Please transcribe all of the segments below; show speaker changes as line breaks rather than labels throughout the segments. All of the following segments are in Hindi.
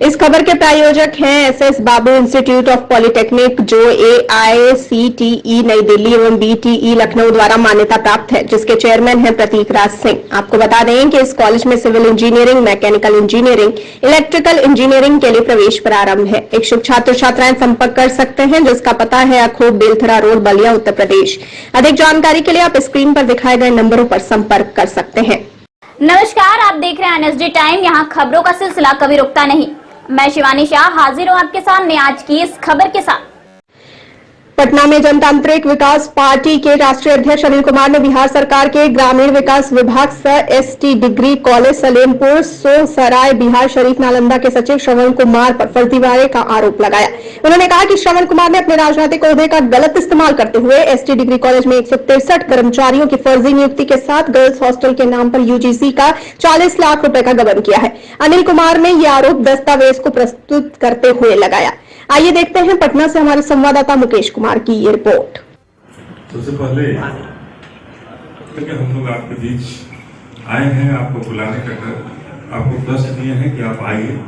इस खबर के प्रायोजक हैं SS Babu institute of polytechnic, जो एआईसीटीई नई दिल्ली एवं बीटीई लखनऊ द्वारा मान्यता प्राप्त है, जिसके चेयरमैन हैं प्रतीक राज सिंह। आपको बता दें कि इस कॉलेज में civil engineering, mechanical engineering, electrical engineering के लिए प्रवेश प्रारंभ है। इच्छुक छात्र छात्राएं संपर्क कर सकते हैं, जिसका पता है अखोब बेलथरा रोड, बलिया, उत्तर प्रदेश। अधिक जानकारी के लिए आप स्क्रीन पर दिखाए गए नंबरों पर संपर्क कर सकते हैं।
नमस्कार, आप देख रहे हैं एनएसडी टाइम। यहाँ खबरों का सिलसिला कभी रुकता नहीं। मैं शिवानी शाह हाजिर हूँ आपके सामने आज की इस खबर के साथ।
पटना में जनतांत्रिक विकास पार्टी के राष्ट्रीय अध्यक्ष अनिल कुमार ने बिहार सरकार के ग्रामीण विकास विभाग से S T degree college Salempur Sosarai Bihar Sharif Nalanda के सचिव श्रवण कुमार पर फर्जीवाड़े का आरोप लगाया। उन्होंने कहा कि श्रवण कुमार ने अपने राजनीतिक ओहदे का गलत इस्तेमाल करते हुए एसटी डिग्री कॉलेज में 163 कर्मचारियों की फर्जी नियुक्ति के साथ गर्ल्स हॉस्टल के नाम पर यूजीसी का 40 लाख रुपए का गबन किया है। अनिल कुमार ने यह आरोप दस्तावेज को प्रस्तुत करते हुए लगाया। आइए देखते हैं पटना से हमारे संवाददाता मुकेश कुमार की ये रिपोर्ट।
सबसे पहले हम लोग आपके बीच आए हैं, आपको बुलाने का आपको प्रश्न दिए हैं कि आप आइए।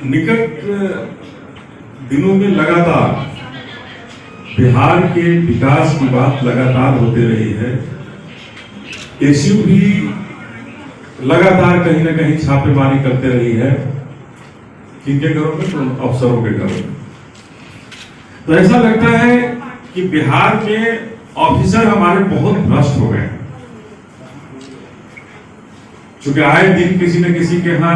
निकट दिनों में लगातार बिहार के विकास की बात लगातार होती रही है। एसयू भी लगातार कहीं ना कहीं छापेमारी करते रही है। किनके घरों में? तो अफसरों के घरों में। तो ऐसा लगता है कि बिहार के ऑफिसर हमारे बहुत भ्रष्ट हो गए हैं, क्योंकि आए दिन किसी न किसी के यहाँ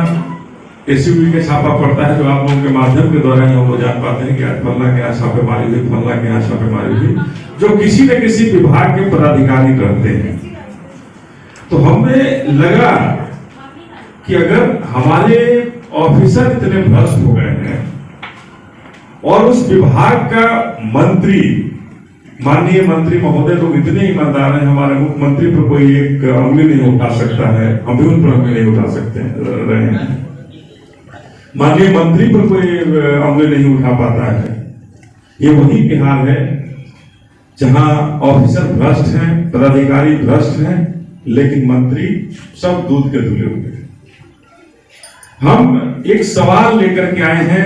एसयूबी के छापा पड़ता है, जो आप लोगों के माध्यम के द्वारा ही हम लोग जान पाते हैं कि आज फल्ला के यहाँ छापेमारी हुई, फल्ला के यहाँ छापेमारी हुई, जो किसी न किसी विभाग के पदाधिकारी करते हैं। तो हमें लगा कि अगर हमारे ऑफिसर इतने भ्रष्ट हो गए हैं और उस विभाग का मंत्री, माननीय मंत्री महोदय लोग इतने ईमानदार हैं, हमारे मुख्यमंत्री पर कोई एक अंगुली नहीं उठा सकता है, हम भी उन पर अंगुली नहीं उठा सकते रहे हैं, माननीय मंत्री पर कोई अंगुली नहीं उठा पाता है। ये वही बिहार है जहां ऑफिसर भ्रष्ट हैं, पदाधिकारी भ्रष्ट हैं, लेकिन मंत्री सब दूध के धुले हुए हैं। हम एक सवाल लेकर के आए हैं,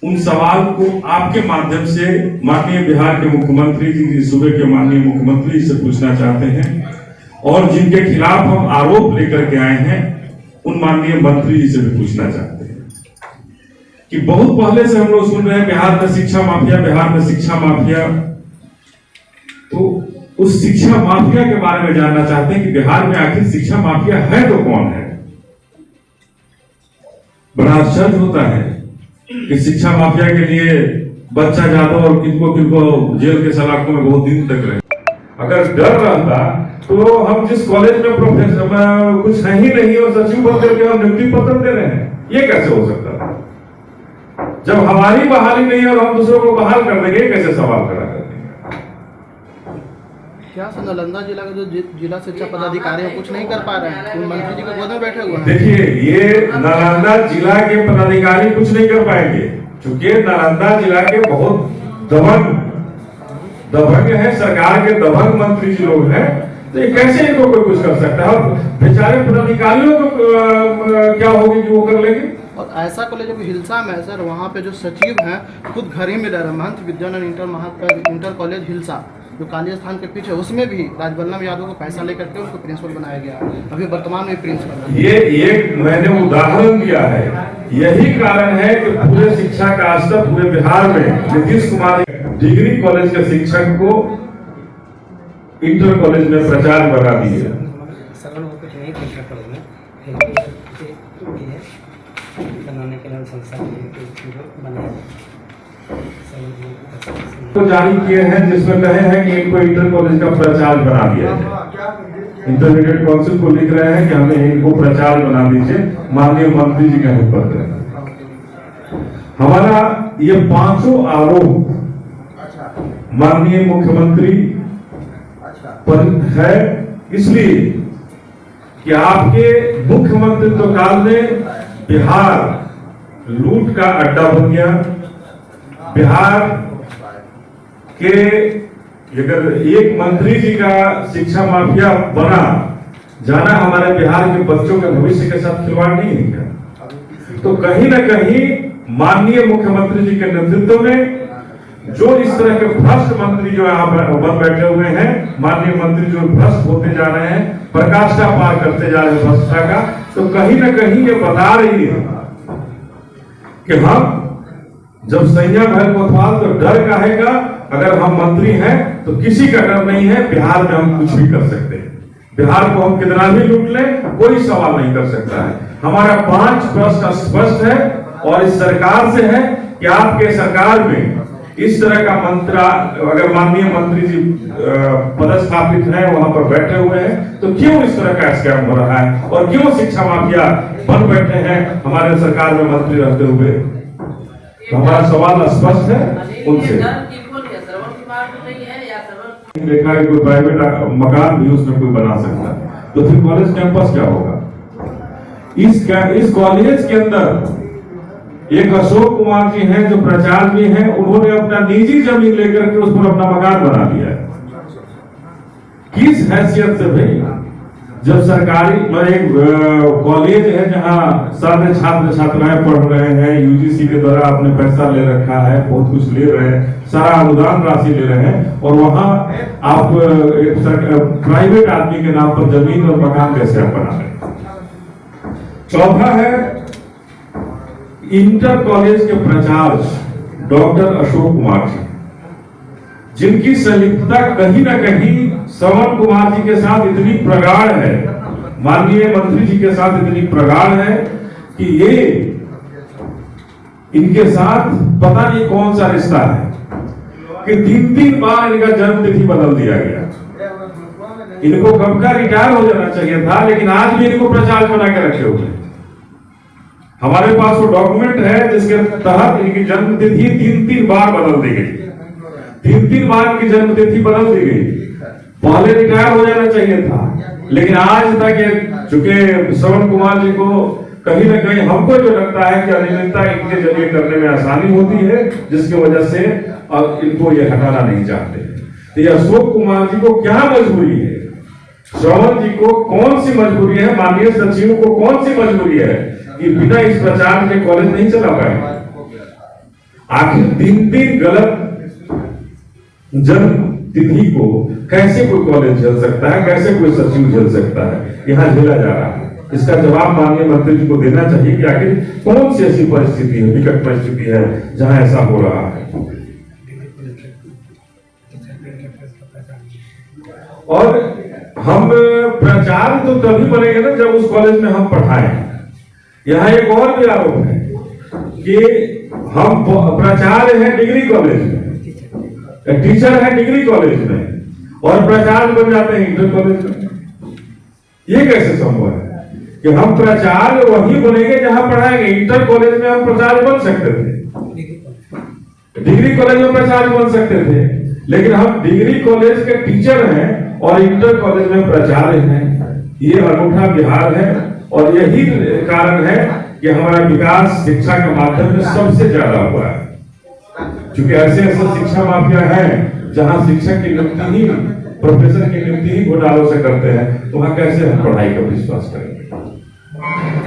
उन सवाल को आपके माध्यम से माननीय बिहार के मुख्यमंत्री जी, सूबे के माननीय मुख्यमंत्री से पूछना चाहते हैं, और जिनके खिलाफ हम आरोप लेकर के आए हैं उन माननीय मंत्री जी से भी पूछना चाहते हैं कि बहुत पहले से हम लोग सुन रहे हैं बिहार में शिक्षा माफिया, बिहार में शिक्षा माफिया। तो उस शिक्षा माफिया के बारे में जानना चाहते हैं कि बिहार में आखिर शिक्षा माफिया है तो कौन है। बड़ा आश्चर्य होता है कि शिक्षा माफिया के लिए बच्चा जादव और किनको किनको जेल के सलाखों में बहुत दिन तक रहे। अगर डर रहता तो हम जिस कॉलेज में प्रोफेसर कुछ है ही नहीं और सचिव बन करके हम नियुक्ति पत्र दे रहे हैं, ये कैसे हो सकता है? जब हमारी बहाली नहीं है और हम दूसरों को बहाल कर देंगे, कैसे सवाल खड़ा कर देंगे?
क्या नालंदा जिला के जो जिला शिक्षा पदाधिकारी है कुछ नहीं कर पा रहे हैं, मंत्री जी के गोद में बैठे हुए हैं।
देखिए, ये नालंदा जिला के पदाधिकारी कुछ नहीं कर पाएंगे, क्योंकि नालंदा जिला के बहुत दबंग है, सरकार के दबंग मंत्री जी लोग हैं। तो ये कैसे इनको कोई कुछ कर सकता है? और बेचारे पदाधिकारियों को क्या होगी कि वो कर लेंगे?
और ऐसा कॉलेज अभी हिलसा में है सर, वहाँ पे जो सचिव हैं खुद घर ही में रह रहे। महंत विद्यानंद इंटर कॉलेज हिलसा जो काली स्थान के पीछे, उसमें भी राजबल्लभ यादव को पैसा लेकर के उनको प्रिंसिपल बनाया गया। अभी वर्तमान में प्रिंसिपल
ये एक मैंने उदाहरण दिया है। यही कारण है कि पूरे शिक्षा का स्तर पूरे बिहार में नीतीश कुमार डिग्री कॉलेज के शिक्षक को इंटर कॉलेज में प्राचार्य बना दिए। तो जारी किए हैं जिसमें कहे हैं कि इनको इंटर कॉलेज का प्राचार्य बना दिया है। इंटरमीडिएट काउंसिल को लिख रहे हैं कि हमें इनको प्राचार्य बना दीजिए, माननीय मंत्री जी का हुक्म है। हमारा ये पांचों आरोप माननीय मुख्यमंत्री पर है, इसलिए कि आपके मुख्यमंत्रित्व काल में बिहार लूट का अड्डा बन गया। बिहार के अगर एक मंत्री जी का शिक्षा माफिया बना जाना हमारे बिहार के बच्चों के भविष्य के साथ खिलवाड़ नहीं है क्या? तो कहीं ना कहीं माननीय मुख्यमंत्री जी के नेतृत्व में जो इस तरह के भ्रष्ट मंत्री जो यहाँ पर बन बैठे हुए हैं, माननीय मंत्री जो भ्रष्ट होते जा रहे हैं, प्रकाष्ठा पार करते जा रहे हैं भ्रष्टता का, तो कहीं ना कहीं ये बता रही है कि हम जब संयम है कोतवाल तो डर काहेगा, अगर हम मंत्री हैं तो किसी का डर नहीं है, बिहार में हम कुछ भी कर सकते हैं, बिहार को हम कितना भी लूट लें कोई सवाल नहीं कर सकता है। हमारा 5 प्रश्न स्पष्ट है और इस सरकार से है कि आपके सरकार में इस तरह का मंत्रा अगर माननीय मंत्री जी पदस्थापित है, वहां पर बैठे हुए हैं, तो क्यों इस तरह का स्कैम हो रहा है और क्यों शिक्षा माफिया बन बैठे हैं हमारे सरकार में मंत्री रहते हुए? तो हमारा सवाल स्पष्ट है उनसे। देखा है कोई प्राइवेट मकान भी उसमें कोई बना सकता है, तो फिर कॉलेज कैंपस क्या होगा? इस कॉलेज के अंदर एक अशोक कुमार जी हैं जो प्राचार्य भी हैं, उन्होंने अपना निजी जमीन लेकर के उस पर अपना मकान बना दिया है। किस हैसियत से भाई? जब सरकारी एक कॉलेज है जहां सारे छात्र छात्राएं पढ़ रहे हैं, यूजीसी के द्वारा आपने पैसा ले रखा है, बहुत कुछ ले रहे हैं, सारा अनुदान राशि ले रहे हैं, और वहां आप एक प्राइवेट आदमी के नाम पर जमीन और मकान कैसे आप बना रहे हैं? चौथा है इंटर कॉलेज के प्राचार्य डॉक्टर अशोक कुमार जी, जिनकी संलिप्तता कहीं ना कहीं श्रवण कुमार जी के साथ इतनी प्रगाढ़ है, माननीय मंत्री जी के साथ इतनी प्रगाढ़ है कि ये इनके साथ पता नहीं कौन सा रिश्ता है कि 3 बार इनका जन्म तिथि बदल दिया गया। इनको कब का रिटायर हो जाना चाहिए था, लेकिन आज भी इनको प्राचार्य बना के रखे हुए। हमारे पास वो डॉक्यूमेंट है जिसके तहत इनकी जन्म तिथि 3 बार बदल दी गई, 3 बार की जन्म तिथि बदल दी गई। पहले रिटायर हो जाना चाहिए था, लेकिन आज तक चूंकि श्रवण कुमार जी को कहीं ना कहीं हमको जो लगता है कि अनियमितता इनके जरिए करने में आसानी होती है, जिसकी वजह से अब इनको ये हटाना नहीं चाहते। तो ये अशोक कुमार जी को क्या मजबूरी है, श्रवण जी को कौन सी मजबूरी है, माननीय सचिव को कौन सी मजबूरी है कि बिना इस प्रचार के कॉलेज नहीं चला पाए? आखिर 3 गलत जन्म तिथि को कैसे कोई कॉलेज झेल सकता है, कैसे कोई सचिव झेल सकता है? यहाँ झेला जा रहा है। इसका जवाब माननीय मंत्री जी को देना चाहिए कि आखिर कौन सी ऐसी परिस्थिति है, विकट परिस्थिति है जहां ऐसा हो रहा है। और हम प्राचार्य तो तभी बनेंगे ना जब उस कॉलेज में हम पढ़ाएं। यहाँ एक और भी आरोप है कि हम प्राचार्य हैं डिग्री कॉलेज में, टीचर है डिग्री कॉलेज में, और प्राचार्य बन जाते हैं इंटर कॉलेज में। ये कैसे संभव है कि हम प्राचार्य वही बनेंगे जहां पढ़ाएंगे? इंटर कॉलेज में हम प्राचार्य बन सकते थे, डिग्री कॉलेज में प्राचार्य बन सकते थे, लेकिन हम डिग्री कॉलेज के टीचर हैं और इंटर कॉलेज में प्राचार्य हैं। ये अनूठा बिहार है, और यही कारण है कि हमारा विकास शिक्षा के माध्यम में सबसे ज्यादा हुआ है। क्योंकि ऐसे शिक्षा माफिया हैं जहां शिक्षक की नियुक्ति ही, प्रोफेसर की नियुक्ति ही घोटालों से करते हैं, तो वहां कैसे हम पढ़ाई का विश्वास करेंगे?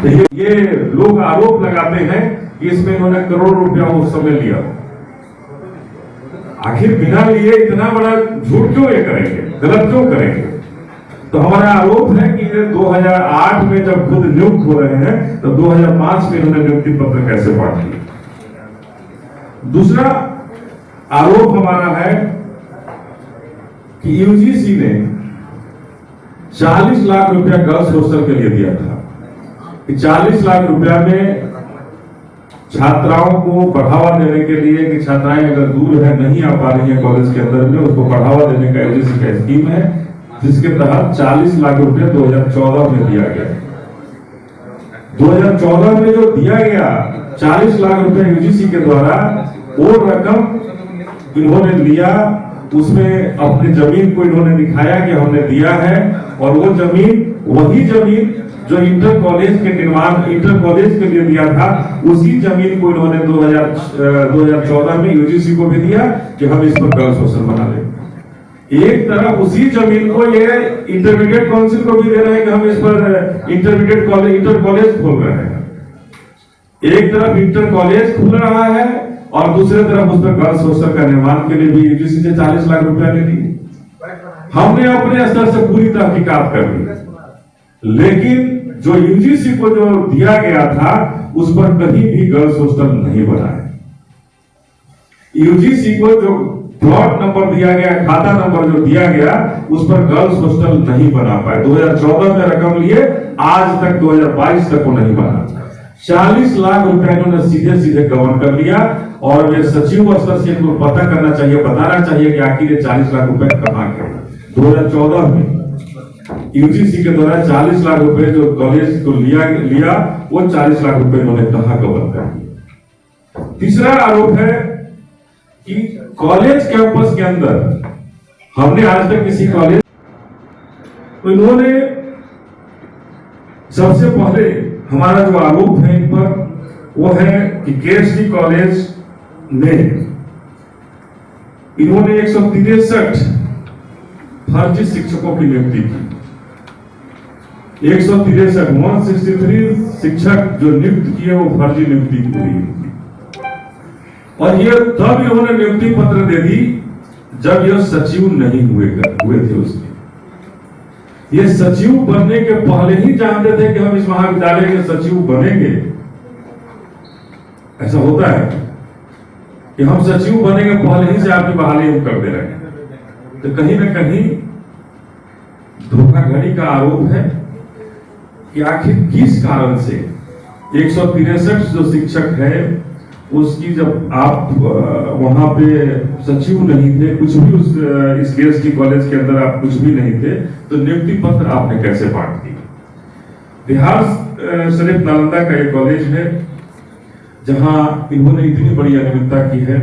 तो ये लोग आरोप लगाते हैं कि इसमें इन्होंने करोड़ रुपया उस समय लिया। आखिर बिना लिए इतना बड़ा झूठ क्यों ये करेंगे, गलत क्यों करेंगे? तो हमारा आरोप है कि 2008 में जब खुद नियुक्त हो रहे हैं तो 2005 में इन्होंने नियुक्ति पत्र कैसे पाठ किया? दूसरा आरोप हमारा है कि यूजीसी ने 40 लाख रुपया गर्ल्स हॉस्टल के लिए दिया था। 40 लाख रुपया में छात्राओं को बढ़ावा देने के लिए कि छात्राएं अगर दूर है, नहीं आ पा रही है कॉलेज के अंदर में, उसको बढ़ावा देने का यूजीसी का स्कीम है, जिसके तहत 40 लाख रुपया 2014 में दिया गया। 2014 में जो दिया गया 40 लाख रुपया यूजीसी के द्वारा, वो रकम इन्होंने लिया, उसमें अपनी जमीन को इन्होंने दिखाया कि हमने दिया है, और वो जमीन वही जमीन जो इंटर कॉलेज के निर्माण, इंटर कॉलेज के लिए दिया था, उसी जमीन को इन्होंने 2014 में यूजीसी को भी दिया कि हम इस पर गर्ल्स हॉस्टल बना लेंगे। एक तरफ उसी जमीन को ये इंटरमीडिएट काउंसिल को भी दे रहे हैं कि हम इस पर इंटरमीडिएट कॉलेज इंटर कॉलेज खोल रहे हैं। एक तरफ इंटर कॉलेज खुल रहा है और दूसरी तरफ उस पर गर्ल्स हॉस्टल का निर्माण के लिए भी यूजीसी से 40 लाख रुपया ले लिए। हमने अपने स्तर से पूरी तहकीकात कर ली, लेकिन जो यूजीसी को जो दिया गया था उस पर कहीं भी गर्ल्स हॉस्टल नहीं बना है। यूजीसी को जो प्लॉट नंबर दिया गया, खाता नंबर जो दिया गया, उस पर गर्ल्स हॉस्टल नहीं बना पाए। 2014 में रकम लिए, आज तक 2022 तक वो नहीं बना। 40 लाख रुपए इन्होंने सीधे सीधे गवर्न कर लिया और ये सचिव स्तर से इनको पता करना चाहिए, बताना चाहिए कि आखिर ये 40 लाख रुपए कहाँ गए। 2014 में यूजीसी के द्वारा 40 लाख रुपए जो कॉलेज को लिया वो 40 लाख रुपए इन्होंने कहाँ गवर्न कर दिया। तीसरा आरोप है कि कॉलेज कैंपस के अंदर हमने आज तक किसी कॉलेज, तो इन्होंने सबसे पहले हमारा जो आरोप है इन पर वो है कि केएसडी कॉलेज में इन्होंने 163 फर्जी शिक्षकों की नियुक्ति की। 163 शिक्षक जो नियुक्त किए वो फर्जी नियुक्ति की हुई। और ये तब इन्होंने नियुक्ति पत्र दे दी जब यह सचिव नहीं हुए थे उसके। ये सचिव बनने के पहले ही जानते थे कि हम इस महाविद्यालय के सचिव बनेंगे। ऐसा होता है कि हम सचिव बनेंगे, पहले ही से आपकी बहाली हम कर दे रहे हैं। तो कहीं ना कहीं धोखाधड़ी का आरोप है कि आखिर किस कारण से 163 जो शिक्षक है उसकी, जब आप वहां पे सचिव नहीं थे, कुछ भी इस केएसडी कॉलेज के अंदर आप कुछ भी नहीं थे, तो नियुक्ति पत्र आपने कैसे बांट दी। बिहार शरीफ नालंदा का एक कॉलेज है जहां इन्होंने इतनी बड़ी अनियमितता की है।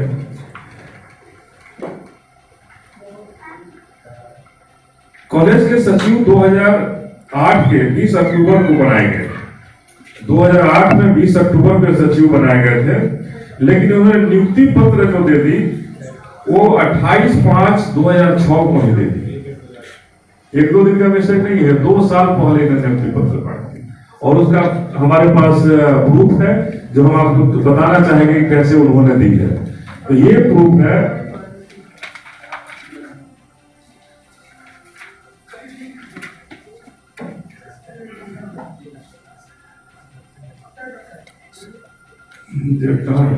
कॉलेज के सचिव 2008 के 20 अक्टूबर को बनाए गए। 2008 में 20 अक्टूबर को सचिव बनाए गए थे, लेकिन उन्होंने नियुक्ति पत्र जो दे दी वो 28/5/2006 को ही दे दी। 1-2 दिन का विषय नहीं है, 2 साल पहले इन्होंने नियुक्ति पत्र बांट दी। और उसका हमारे पास प्रूफ है जो हम आपको बताना चाहेंगे कैसे उन्होंने दी है। तो ये प्रूफ है, देखता है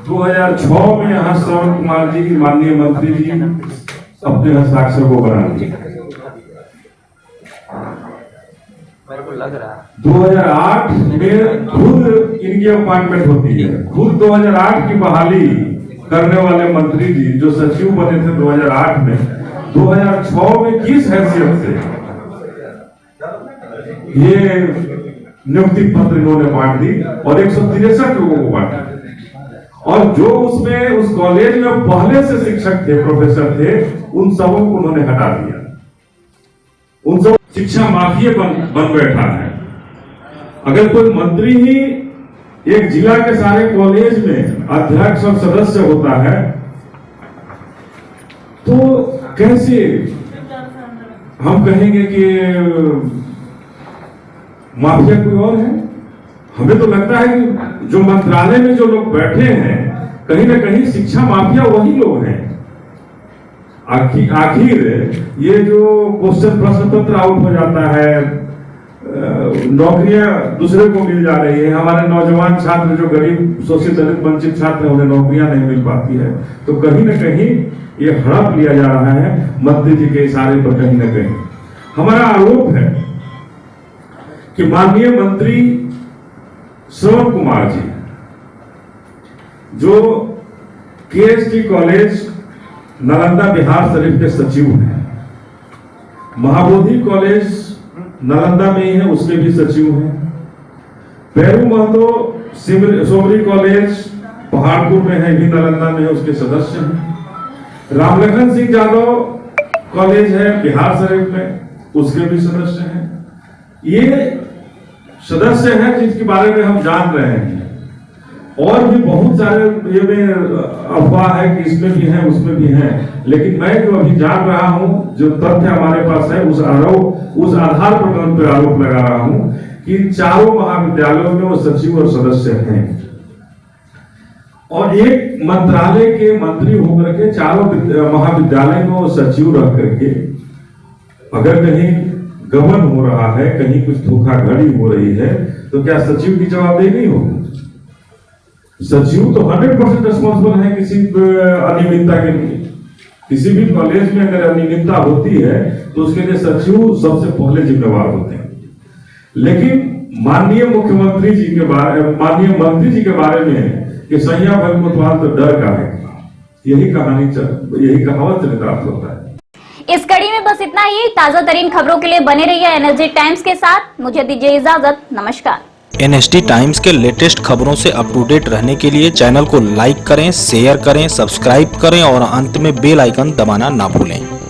2006 में यहाँ श्रवण कुमार जी, माननीय मंत्री जी अपने हस्ताक्षर को बना दिए। 2008 में खुद इनकी अपॉइंटमेंट होती है। खुद 2008 की बहाली करने वाले मंत्री जी जो सचिव बने थे 2008 में, 2006 में किस हैसियत से ये नियुक्ति पत्र इन्होंने बांट दी और 163 लोगों को बांटा। और जो उसमें उस कॉलेज में पहले से शिक्षक थे, प्रोफेसर थे, उन सबों को उन्होंने हटा दिया। उन सब शिक्षा माफिया बन बैठा है। अगर कोई मंत्री ही एक जिला के सारे कॉलेज में अध्यक्ष और सदस्य होता है तो कैसे हम कहेंगे कि माफिया कोई और है। हमें तो लगता है कि जो मंत्रालय में जो लोग बैठे हैं कहीं ना कहीं शिक्षा माफिया वही लोग हैं। आखिर ये जो क्वेश्चन प्रश्न पत्र आउट हो जाता है, नौकरियां दूसरे को मिल जा रही है, हमारे नौजवान छात्र जो गरीब शोषित दलित वंचित छात्र हैं उन्हें नौकरियां नहीं मिल पाती है, तो कहीं ना कहीं ये हड़प लिया जा रहा है मंत्री जी के इशारे पर। कहीं ना कहीं हमारा आरोप है कि माननीय मंत्री श्रवण कुमार जी जो केएसडी कॉलेज नालंदा बिहार शरीफ के सचिव हैं, महाबोधि कॉलेज नालंदा में ही है उसके भी सचिव हैं, पैरू महतो सोमरी कॉलेज पहाड़पुर में है, भी नालंदा में है, उसके सदस्य हैं, रामलखन सिंह यादव कॉलेज है बिहार शरीफ में, उसके भी सदस्य हैं। ये सदस्य हैं जिसके बारे में हम जान रहे हैं। और भी बहुत सारे ये में अफवाह है कि इसमें भी है उसमें भी है, लेकिन मैं जो अभी जान रहा हूं, जो तथ्य हमारे पास है, उस आधार पर मैं उन पर आरोप लगा रहा हूं कि चारों महाविद्यालयों में वो सचिव और सदस्य हैं और एक मंत्रालय के मंत्री होकर के चारों महाविद्यालय में वो सचिव रह करके अगर कहीं गबन हो रहा है, कहीं कुछ धोखाधड़ी हो रही है, तो क्या सचिव की जवाबदेही नहीं होगी? सचिव तो 100% रिस्पॉन्सिबल है किसी अनियमितता के लिए। किसी भी कॉलेज में अगर अनियमितता होती है तो उसके लिए सचिव सबसे पहले जिम्मेवार होते हैं। लेकिन माननीय मुख्यमंत्री जी के बारे, माननीय मंत्री जी के बारे में कि सैया भल कोतवाल तो डर का है, यही कहावत चरितार्थ होता है।
इस कड़ी में बस इतना ही। ताजा तरीन खबरों के लिए बने रहिए एनएसडी टाइम्स के साथ। मुझे दीजिए इजाजत, नमस्कार।
एनएसडी टाइम्स के लेटेस्ट खबरों से अप टू डेट रहने के लिए चैनल को लाइक करें, शेयर करें, सब्सक्राइब करें और अंत में बेल आइकन दबाना ना भूलें।